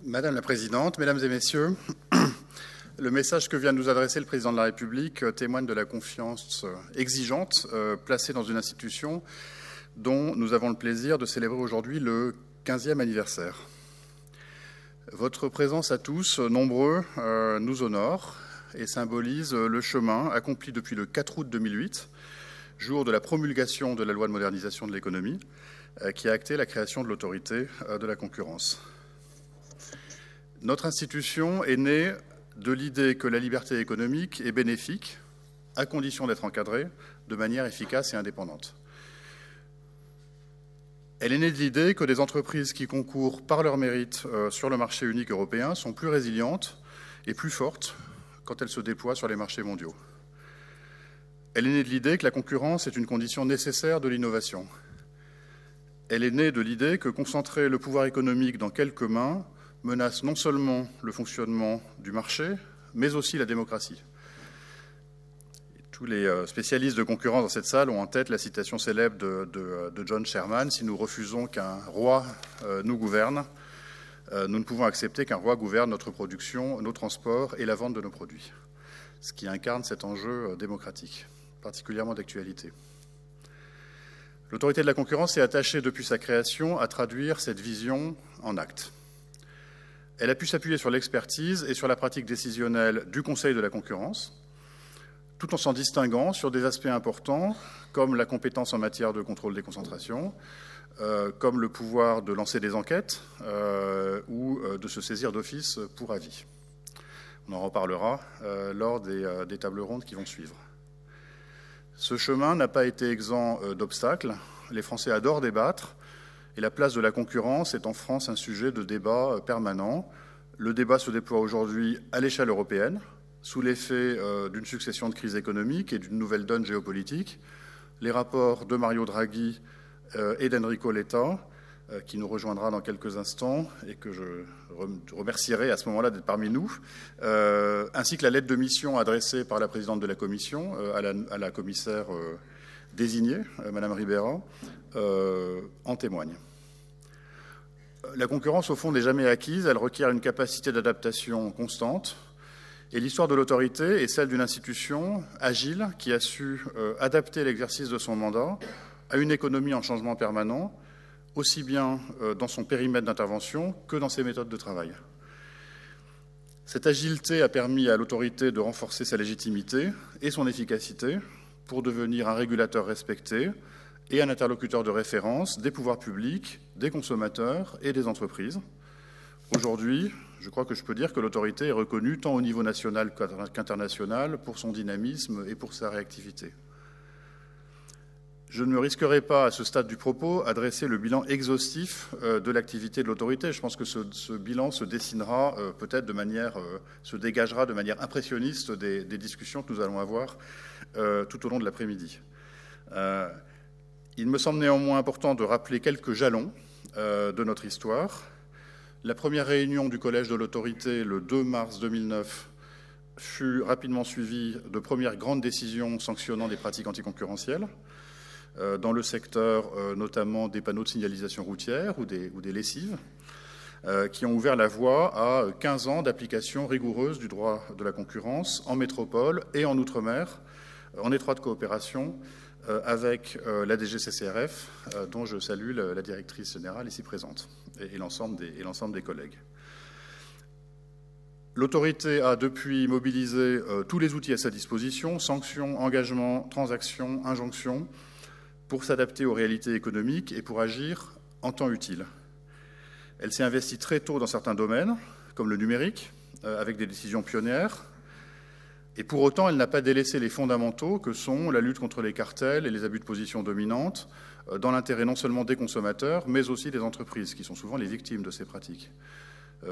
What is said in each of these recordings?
Madame la Présidente, Mesdames et Messieurs, le message que vient de nous adresser le Président de la République témoigne de la confiance exigeante placée dans une institution dont nous avons le plaisir de célébrer aujourd'hui le 15e anniversaire. Votre présence à tous, nombreux, nous honore et symbolise le chemin accompli depuis le 4 août 2008, jour de la promulgation de la loi de modernisation de l'économie, qui a acté la création de l'autorité de la concurrence. Notre institution est née de l'idée que la liberté économique est bénéfique, à condition d'être encadrée de manière efficace et indépendante. Elle est née de l'idée que des entreprises qui concourent par leur mérite sur le marché unique européen sont plus résilientes et plus fortes quand elles se déploient sur les marchés mondiaux. Elle est née de l'idée que la concurrence est une condition nécessaire de l'innovation. Elle est née de l'idée que concentrer le pouvoir économique dans quelques mains menace non seulement le fonctionnement du marché, mais aussi la démocratie. Tous les spécialistes de concurrence dans cette salle ont en tête la citation célèbre de John Sherman « Si nous refusons qu'un roi nous gouverne, nous ne pouvons accepter qu'un roi gouverne notre production, nos transports et la vente de nos produits », ce qui incarne cet enjeu démocratique, particulièrement d'actualité. L'autorité de la concurrence s'est attachée depuis sa création à traduire cette vision en actes. Elle a pu s'appuyer sur l'expertise et sur la pratique décisionnelle du Conseil de la concurrence, tout en s'en distinguant sur des aspects importants comme la compétence en matière de contrôle des concentrations, comme le pouvoir de lancer des enquêtes ou de se saisir d'office pour avis. On en reparlera lors des tables rondes qui vont suivre. Ce chemin n'a pas été exempt d'obstacles. Les Français adorent débattre. Et la place de la concurrence est en France un sujet de débat permanent. Le débat se déploie aujourd'hui à l'échelle européenne, sous l'effet d'une succession de crises économiques et d'une nouvelle donne géopolitique. Les rapports de Mario Draghi et d'Enrico Letta, qui nous rejoindra dans quelques instants et que je remercierai à ce moment-là d'être parmi nous, ainsi que la lettre de mission adressée par la présidente de la Commission à la commissaire désignée, Madame Ribera, en témoigne. La concurrence, au fond, n'est jamais acquise. Elle requiert une capacité d'adaptation constante. Et l'histoire de l'autorité est celle d'une institution agile qui a su adapter l'exercice de son mandat à une économie en changement permanent, aussi bien dans son périmètre d'intervention que dans ses méthodes de travail. Cette agilité a permis à l'autorité de renforcer sa légitimité et son efficacité pour devenir un régulateur respecté et un interlocuteur de référence des pouvoirs publics, des consommateurs et des entreprises. Aujourd'hui, je crois que je peux dire que l'autorité est reconnue tant au niveau national qu'international pour son dynamisme et pour sa réactivité. Je ne me risquerai pas, à ce stade du propos, à dresser le bilan exhaustif de l'activité de l'autorité. Je pense que ce bilan se dessinera peut-être se dégagera de manière impressionniste des discussions que nous allons avoir tout au long de l'après-midi. Il me semble néanmoins important de rappeler quelques jalons de notre histoire. La première réunion du Collège de l'autorité, le 2 mars 2009, fut rapidement suivie de premières grandes décisions sanctionnant des pratiques anticoncurrentielles, dans le secteur notamment des panneaux de signalisation routière ou des lessives, qui ont ouvert la voie à 15 ans d'application rigoureuse du droit de la concurrence en métropole et en Outre-mer, en étroite coopération avec la DGCCRF, dont je salue la directrice générale ici présente, et l'ensemble des collègues. L'autorité a depuis mobilisé tous les outils à sa disposition, sanctions, engagements, transactions, injonctions, pour s'adapter aux réalités économiques et pour agir en temps utile. Elle s'est investie très tôt dans certains domaines, comme le numérique, avec des décisions pionnières, et pour autant, elle n'a pas délaissé les fondamentaux que sont la lutte contre les cartels et les abus de position dominante, dans l'intérêt non seulement des consommateurs, mais aussi des entreprises, qui sont souvent les victimes de ces pratiques.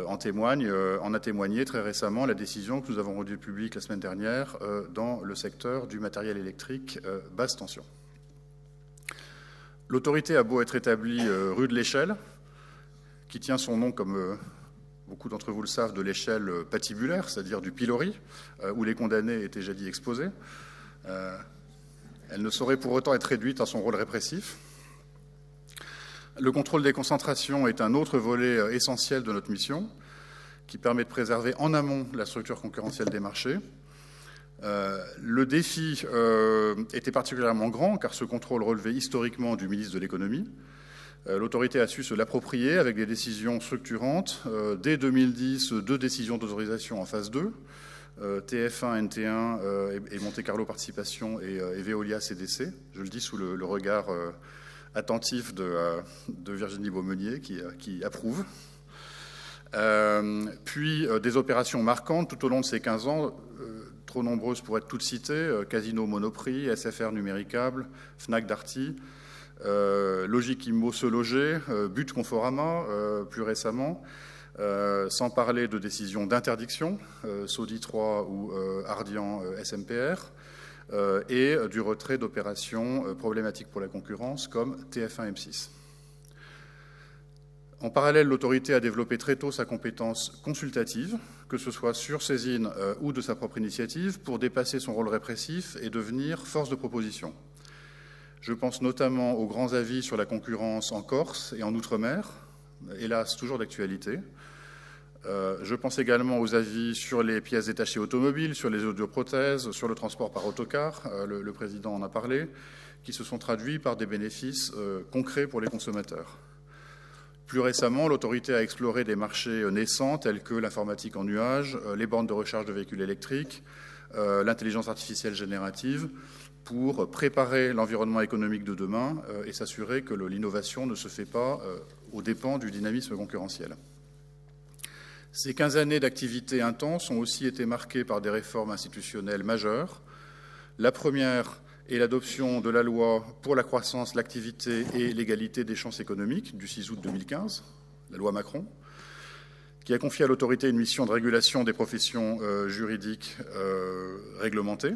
En a témoigné très récemment la décision que nous avons rendue publique la semaine dernière dans le secteur du matériel électrique basse tension. L'autorité a beau être établie rue de l'Échelle, qui tient son nom, comme beaucoup d'entre vous le savent, de l'échelle patibulaire, c'est-à-dire du pilori, où les condamnés étaient jadis exposés. Elle ne saurait pour autant être réduite à son rôle répressif. Le contrôle des concentrations est un autre volet essentiel de notre mission. qui permet de préserver en amont la structure concurrentielle des marchés. Le défi était particulièrement grand, car ce contrôle relevait historiquement du ministre de l'économie. L'autorité a su se l'approprier avec des décisions structurantes. Dès 2010, 2 décisions d'autorisation en phase 2, TF1, NT1 et Monte Carlo Participation et Veolia CDC. Je le dis sous le regard attentif de Virginie Beaumenier qui approuve. Puis des opérations marquantes tout au long de ces 15 ans, trop nombreuses pour être toutes citées, Casino Monoprix, SFR Numéricable, Fnac Darty, Logique Immo Se Loger, But Conforama plus récemment, sans parler de décisions d'interdiction, Saudi 3 ou Ardian SMPR, et du retrait d'opérations problématiques pour la concurrence comme TF1 M6. En parallèle, l'autorité a développé très tôt sa compétence consultative, que ce soit sur saisine ou de sa propre initiative, pour dépasser son rôle répressif et devenir force de proposition. Je pense notamment aux grands avis sur la concurrence en Corse et en Outre-mer, hélas toujours d'actualité. Je pense également aux avis sur les pièces détachées automobiles, sur les audioprothèses, sur le transport par autocar, le président en a parlé, qui se sont traduits par des bénéfices concrets pour les consommateurs. Plus récemment, l'autorité a exploré des marchés naissants tels que l'informatique en nuage, les bornes de recharge de véhicules électriques, l'intelligence artificielle générative, pour préparer l'environnement économique de demain et s'assurer que l'innovation ne se fait pas aux dépens du dynamisme concurrentiel. Ces 15 années d'activité intense ont aussi été marquées par des réformes institutionnelles majeures. La première est l'adoption de la loi pour la croissance, l'activité et l'égalité des chances économiques du 6 août 2015, la loi Macron, qui a confié à l'autorité une mission de régulation des professions juridiques réglementées.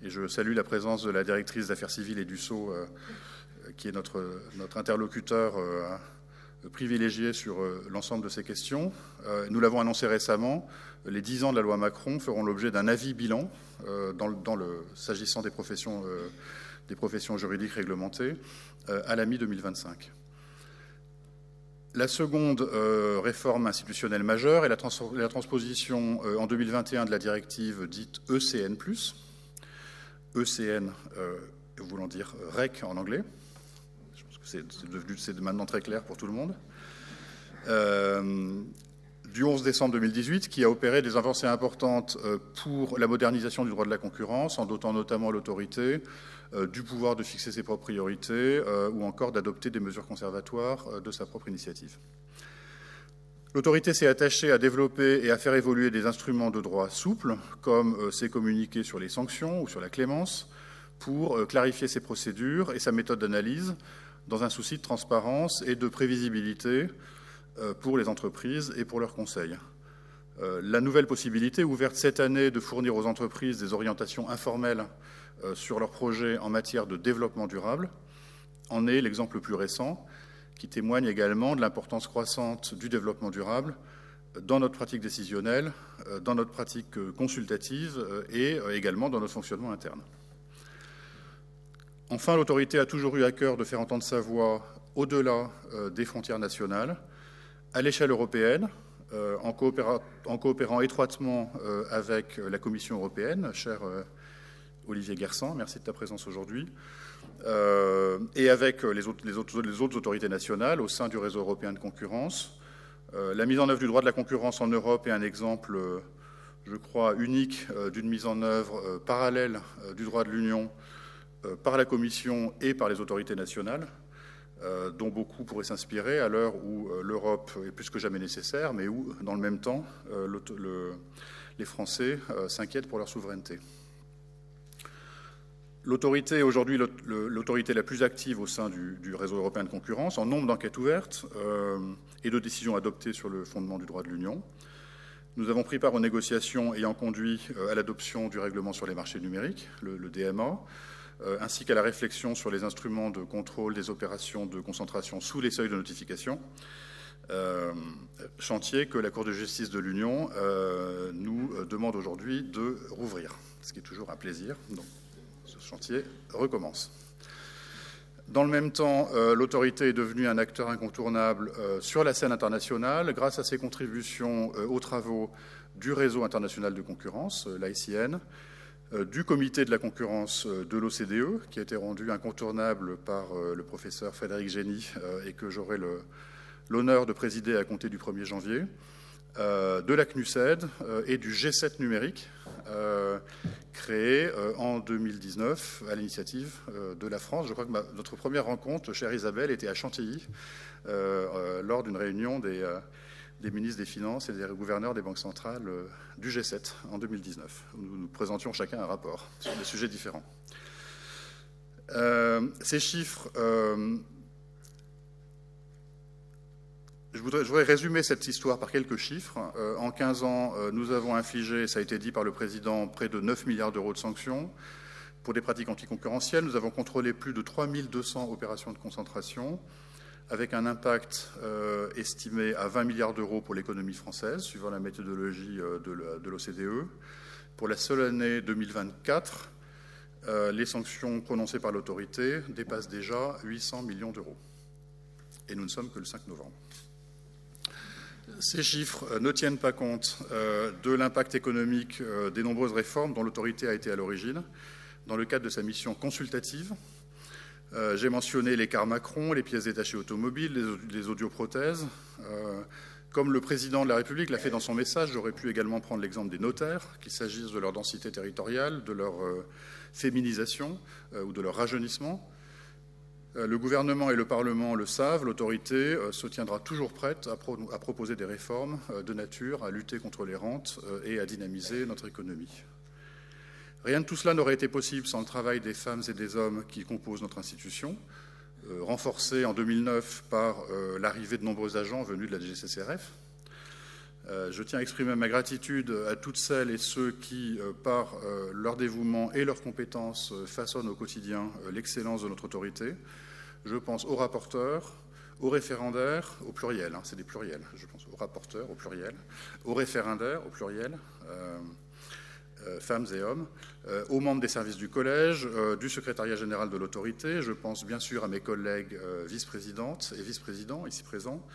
Et je salue la présence de la directrice d'affaires civiles et du Sceau, qui est notre interlocuteur privilégié sur l'ensemble de ces questions. Nous l'avons annoncé récemment, les 10 ans de la loi Macron feront l'objet d'un avis bilan s'agissant des professions juridiques réglementées à la mi-2025. La seconde réforme institutionnelle majeure est la transposition en 2021 de la directive dite ECN+, ECN voulant dire REC en anglais. Je pense que c'est maintenant très clair pour tout le monde. Du 11 décembre 2018, qui a opéré des avancées importantes pour la modernisation du droit de la concurrence, en dotant notamment l'autorité du pouvoir de fixer ses propres priorités ou encore d'adopter des mesures conservatoires de sa propre initiative. L'autorité s'est attachée à développer et à faire évoluer des instruments de droit souples, comme ses communiqués sur les sanctions ou sur la clémence, pour clarifier ses procédures et sa méthode d'analyse dans un souci de transparence et de prévisibilité pour les entreprises et pour leurs conseils. La nouvelle possibilité ouverte cette année de fournir aux entreprises des orientations informelles sur leurs projets en matière de développement durable en est l'exemple le plus récent, qui témoigne également de l'importance croissante du développement durable dans notre pratique décisionnelle, dans notre pratique consultative et également dans notre fonctionnement interne. Enfin, l'autorité a toujours eu à cœur de faire entendre sa voix au-delà des frontières nationales, à l'échelle européenne, en coopérant étroitement avec la Commission européenne, cher Olivier Guersan, merci de ta présence aujourd'hui, et avec les autres autorités nationales au sein du réseau européen de concurrence. La mise en œuvre du droit de la concurrence en Europe est un exemple, je crois, unique d'une mise en œuvre parallèle du droit de l'Union par la Commission et par les autorités nationales, dont beaucoup pourraient s'inspirer à l'heure où l'Europe est plus que jamais nécessaire, mais où, dans le même temps, les Français s'inquiètent pour leur souveraineté. L'autorité est aujourd'hui l'autorité la plus active au sein du réseau européen de concurrence, en nombre d'enquêtes ouvertes et de décisions adoptées sur le fondement du droit de l'Union. Nous avons pris part aux négociations ayant conduit à l'adoption du règlement sur les marchés numériques, le DMA, ainsi qu'à la réflexion sur les instruments de contrôle des opérations de concentration sous les seuils de notification, chantier que la Cour de justice de l'Union nous demande aujourd'hui de rouvrir, ce qui est toujours un plaisir. Donc, ce chantier recommence. Dans le même temps, l'autorité est devenue un acteur incontournable sur la scène internationale grâce à ses contributions aux travaux du Réseau international de concurrence, l'ICN, du Comité de la concurrence de l'OCDE, qui a été rendu incontournable par le professeur Frédéric Génie et que j'aurai l'honneur de présider à compter du 1er janvier, de la CNUSED et du G7 numérique, créé en 2019 à l'initiative de la France. Je crois que notre première rencontre, chère Isabelle, était à Chantilly, lors d'une réunion des ministres des Finances et des gouverneurs des banques centrales du G7 en 2019, où nous présentions chacun un rapport sur des sujets différents. Ces chiffres... Je voudrais résumer cette histoire par quelques chiffres. En 15 ans, nous avons infligé, ça a été dit par le Président, près de 9 milliards d'euros de sanctions. Pour des pratiques anticoncurrentielles, nous avons contrôlé plus de 3200 opérations de concentration, avec un impact estimé à 20 milliards d'euros pour l'économie française, suivant la méthodologie de l'OCDE. Pour la seule année 2024, les sanctions prononcées par l'autorité dépassent déjà 800 millions d'euros. Et nous ne sommes que le 5 novembre. Ces chiffres ne tiennent pas compte de l'impact économique des nombreuses réformes dont l'autorité a été à l'origine, dans le cadre de sa mission consultative. J'ai mentionné les cars Macron, les pièces détachées automobiles, les audioprothèses. Comme le président de la République l'a fait dans son message, j'aurais pu également prendre l'exemple des notaires, qu'il s'agisse de leur densité territoriale, de leur féminisation ou de leur rajeunissement. Le gouvernement et le Parlement le savent, l'autorité se tiendra toujours prête à proposer des réformes de nature à lutter contre les rentes et à dynamiser notre économie. Rien de tout cela n'aurait été possible sans le travail des femmes et des hommes qui composent notre institution, renforcé en 2009 par l'arrivée de nombreux agents venus de la DGCCRF. Je tiens à exprimer ma gratitude à toutes celles et ceux qui, par leur dévouement et leurs compétences, façonnent au quotidien l'excellence de notre autorité. Je pense aux rapporteurs, aux référendaires, au pluriel, hein, c'est des pluriels, je pense aux rapporteurs, au pluriel, aux référendaires, au pluriel, femmes et hommes, aux membres des services du collège, du secrétariat général de l'autorité, je pense bien sûr à mes collègues vice-présidentes et vice-présidents ici présents,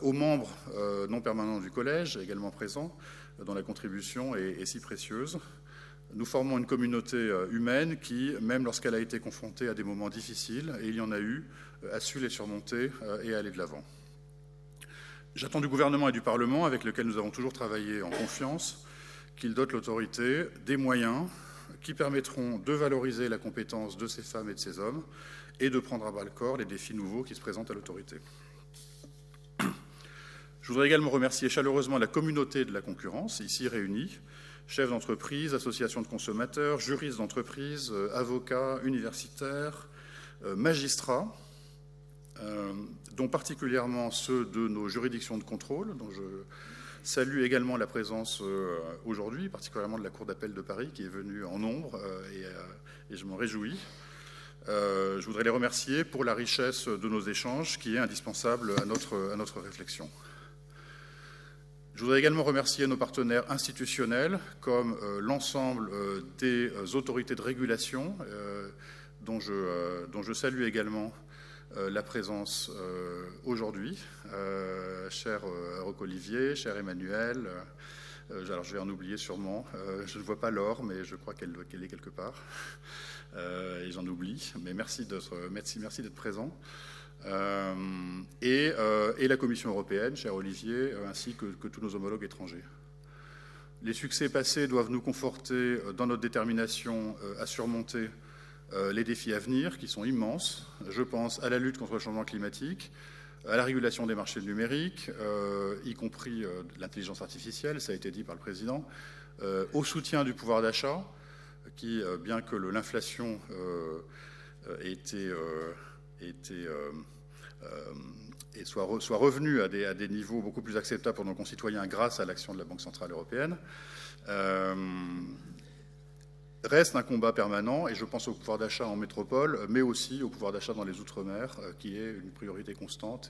aux membres non permanents du collège également présents, dont la contribution est si précieuse. Nous formons une communauté humaine qui, même lorsqu'elle a été confrontée à des moments difficiles, et il y en a eu, a su les surmonter et aller de l'avant. J'attends du gouvernement et du Parlement, avec lequel nous avons toujours travaillé en confiance, qu'ils dotent l'autorité des moyens qui permettront de valoriser la compétence de ces femmes et de ces hommes et de prendre à bras-le-corps les défis nouveaux qui se présentent à l'autorité. Je voudrais également remercier chaleureusement la communauté de la concurrence, ici réunie, chefs d'entreprise, associations de consommateurs, juristes d'entreprise, avocats, universitaires, magistrats, dont particulièrement ceux de nos juridictions de contrôle, dont je salue également la présence aujourd'hui, particulièrement de la Cour d'appel de Paris, qui est venue en nombre, et je m'en réjouis. Je voudrais les remercier pour la richesse de nos échanges, qui est indispensable à notre réflexion. Je voudrais également remercier nos partenaires institutionnels, comme l'ensemble des autorités de régulation, dont je salue également la présence aujourd'hui. Cher Roch-Olivier, cher Emmanuel, alors je vais en oublier sûrement, je ne vois pas Laure, mais je crois qu'elle est quelque part, et j'en oublie, mais merci d'être présent. Et la Commission européenne, cher Olivier, ainsi que tous nos homologues étrangers. Les succès passés doivent nous conforter dans notre détermination à surmonter les défis à venir, qui sont immenses. Je pense à la lutte contre le changement climatique, à la régulation des marchés numériques, y compris l'intelligence artificielle, ça a été dit par le Président, au soutien du pouvoir d'achat, qui, bien que l'inflation soit revenu à des niveaux beaucoup plus acceptables pour nos concitoyens grâce à l'action de la Banque centrale européenne, reste un combat permanent, et je pense au pouvoir d'achat en métropole, mais aussi au pouvoir d'achat dans les Outre-mer, qui est une priorité constante,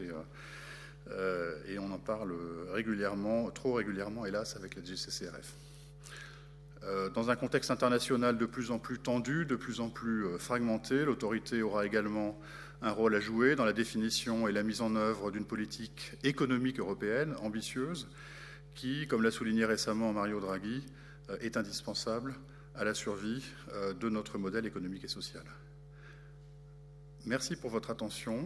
et on en parle régulièrement, trop régulièrement, hélas, avec la DGCCRF. Dans un contexte international de plus en plus tendu, de plus en plus fragmenté, l'autorité aura également un rôle à jouer dans la définition et la mise en œuvre d'une politique économique européenne ambitieuse qui, comme l'a souligné récemment Mario Draghi, est indispensable à la survie de notre modèle économique et social. Merci pour votre attention.